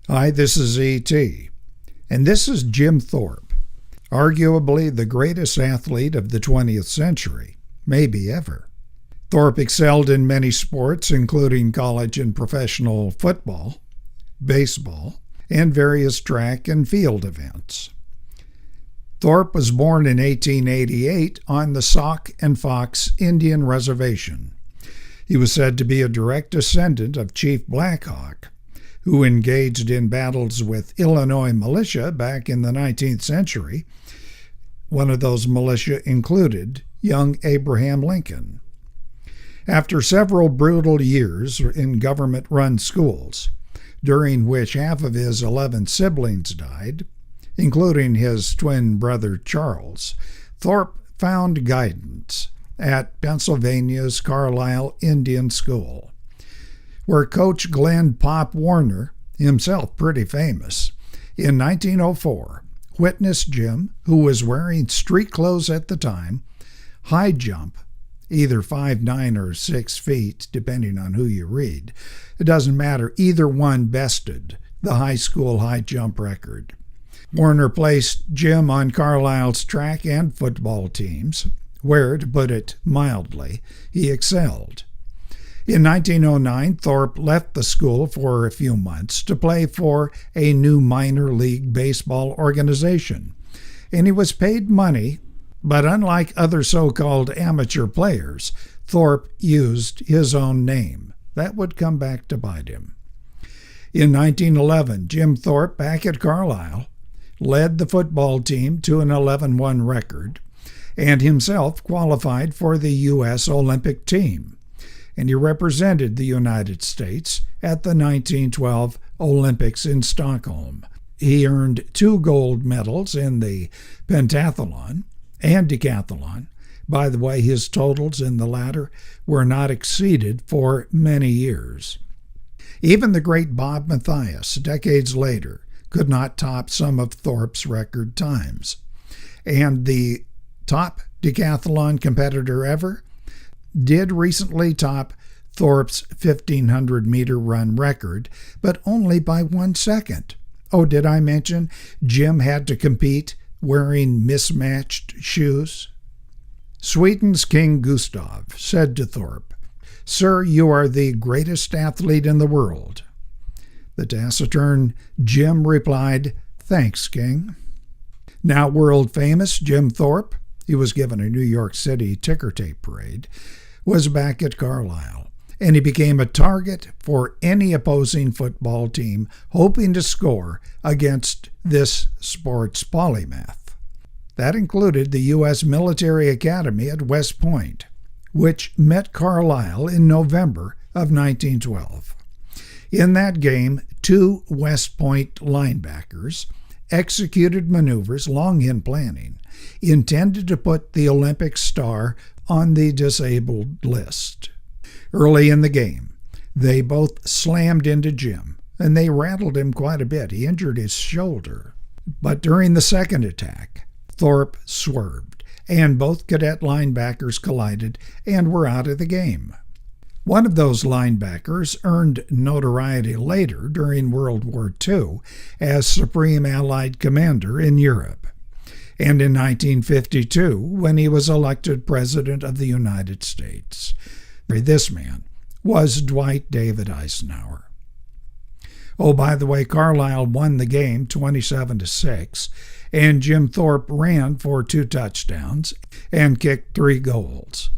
Hi, this is E.T., and this is Jim Thorp, arguably the greatest athlete of the 20th century, maybe ever. Thorp excelled in many sports, including college and professional football, baseball, and various track and field events. Thorp was born in 1888 on the Sac and Fox Indian Reservation. He was said to be a direct descendant of Chief Black Hawk, who engaged in battles with Illinois militia back in the 19th century. One of those militia included young Abraham Lincoln. After several brutal years in government-run schools, during which half of his 11 siblings died, including his twin brother Charles, Thorp found guidance at Pennsylvania's Carlisle Indian School, where Coach Glenn "Pop" Warner, himself pretty famous, in 1904 witnessed Jim, who was wearing street clothes at the time, high jump, either 5'9" or 6 feet, depending on who you read. It doesn't matter, either one bested the high school high jump record. Warner placed Jim on Carlisle's track and football teams, where, to put it mildly, he excelled. In 1909, Thorp left the school for a few months to play for a new minor league baseball organization, and he was paid money, but unlike other so-called amateur players, Thorp used his own name. That would come back to bite him. In 1911, Jim Thorp, back at Carlisle, led the football team to an 11-1 record, and himself qualified for the U.S. Olympic team, and he represented the United States at the 1912 Olympics in Stockholm. He earned 2 gold medals in the pentathlon and decathlon. By the way, his totals in the latter were not exceeded for many years. Even the great Bob Mathias, decades later, could not top some of Thorp's record times. And the top decathlon competitor ever did recently top Thorp's 1,500-meter run record, but only by 1 second. Oh, did I mention Jim had to compete wearing mismatched shoes? Sweden's King Gustav said to Thorp, "Sir, you are the greatest athlete in the world." The taciturn Jim replied, "Thanks, King." Now world-famous Jim Thorp, he was given a New York City ticker tape parade, was back at Carlisle, and he became a target for any opposing football team hoping to score against this sports polymath. That included the U.S. Military Academy at West Point, which met Carlisle in November of 1912. In that game, 2 West Point linebackers executed maneuvers long in planning, intended to put the Olympic star on the disabled list. Early in the game, they both slammed into Jim, and they rattled him quite a bit. He injured his shoulder. But during the second attack, Thorp swerved, and both cadet linebackers collided and were out of the game. One of those linebackers earned notoriety later during World War II as Supreme Allied Commander in Europe, and in 1952 when he was elected President of the United States. This man was Dwight David Eisenhower. Oh, by the way, Carlisle won the game 27-6, and Jim Thorp ran for 2 touchdowns and kicked 3 goals.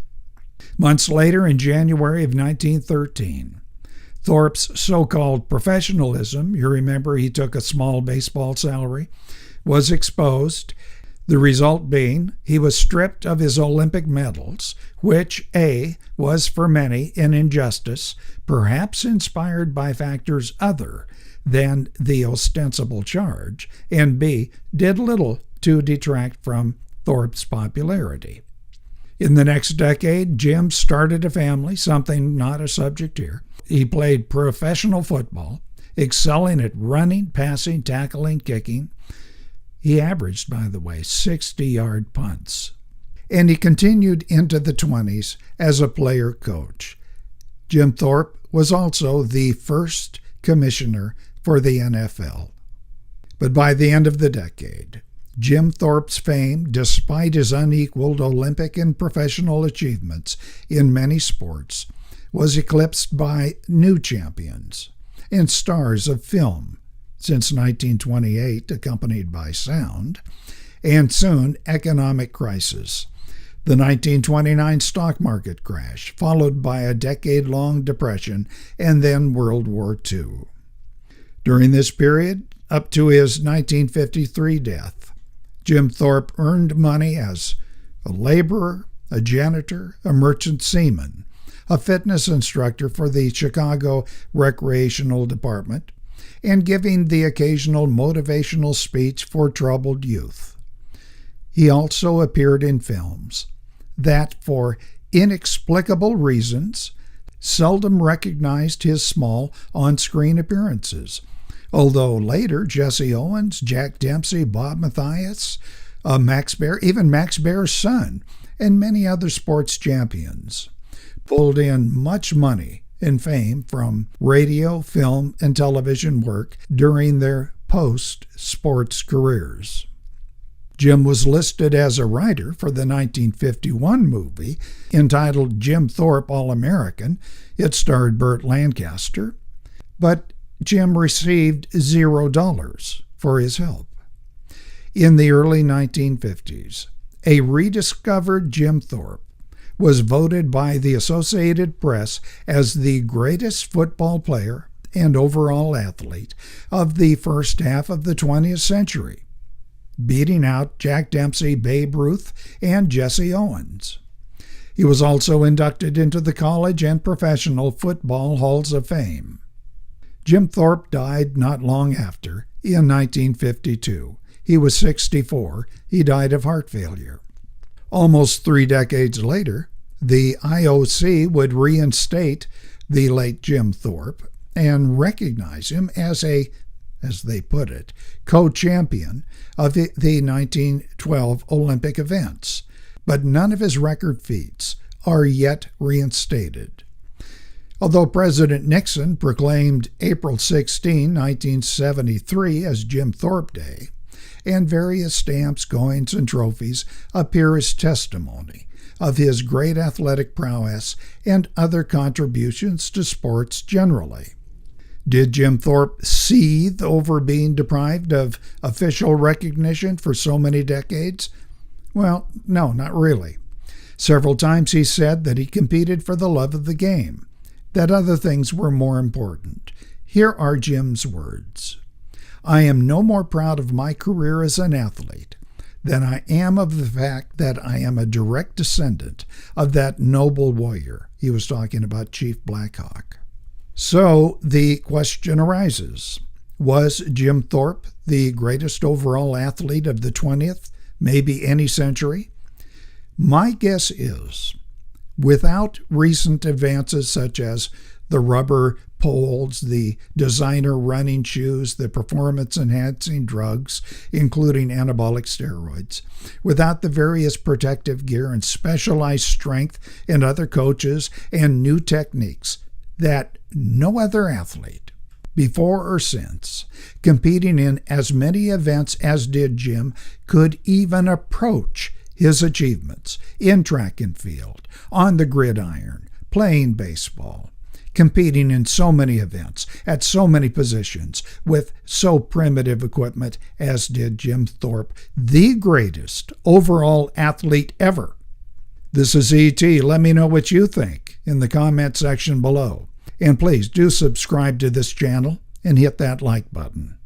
Months later, in January of 1913, Thorp's so-called professionalism, you remember he took a small baseball salary, was exposed, the result being he was stripped of his Olympic medals, which A, was for many an injustice, perhaps inspired by factors other than the ostensible charge, and B, did little to detract from Thorp's popularity. In the next decade, Jim started a family, something not a subject here. He played professional football, excelling at running, passing, tackling, kicking. He averaged, by the way, 60-yard punts. And he continued into the 20s as a player-coach. Jim Thorp was also the first commissioner for the NFL. But by the end of the decade, Jim Thorpe's fame, despite his unequaled Olympic and professional achievements in many sports, was eclipsed by new champions and stars of film since 1928, accompanied by sound, and soon economic crisis. The 1929 stock market crash, followed by a decade-long depression, and then World War II. During this period, up to his 1953 death, Jim Thorpe earned money as a laborer, a janitor, a merchant seaman, a fitness instructor for the Chicago Recreational Department, and giving the occasional motivational speech for troubled youth. He also appeared in films that, for inexplicable reasons, seldom recognized his small on-screen appearances, although later Jesse Owens, Jack Dempsey, Bob Mathias, Max Baer, even Max Baer's son, and many other sports champions pulled in much money and fame from radio, film, and television work during their post-sports careers. Jim was listed as a writer for the 1951 movie entitled Jim Thorpe All-American. It starred Burt Lancaster, but Jim received $0 for his help. In the early 1950s, a rediscovered Jim Thorpe was voted by the Associated Press as the greatest football player and overall athlete of the first half of the 20th century, beating out Jack Dempsey, Babe Ruth, and Jesse Owens. He was also inducted into the College and Professional Football Halls of Fame. Jim Thorpe died not long after, in 1952. He was 64. He died of heart failure. Almost 3 decades later, the IOC would reinstate the late Jim Thorpe and recognize him as as they put it, co-champion of the 1912 Olympic events, but none of his record feats are yet reinstated. Although President Nixon proclaimed April 16, 1973 as Jim Thorpe Day, and various stamps, coins, and trophies appear as testimony of his great athletic prowess and other contributions to sports generally. Did Jim Thorpe seethe over being deprived of official recognition for so many decades? Well, no, not really. Several times he said that he competed for the love of the game, that other things were more important. Here are Jim's words. "I am no more proud of my career as an athlete than I am of the fact that I am a direct descendant of that noble warrior." He was talking about Chief Black Hawk. So the question arises, was Jim Thorpe the greatest overall athlete of the 20th, maybe any century? My guess is, without recent advances such as the rubber poles, the designer running shoes, the performance-enhancing drugs, including anabolic steroids, without the various protective gear and specialized strength and other coaches and new techniques, that no other athlete, before or since, competing in as many events as did Jim, could even approach his achievements in track and field, on the gridiron, playing baseball, competing in so many events, at so many positions, with so primitive equipment as did Jim Thorpe, the greatest overall athlete ever. This is E.T. Let me know what you think in the comment section below. And please do subscribe to this channel and hit that like button.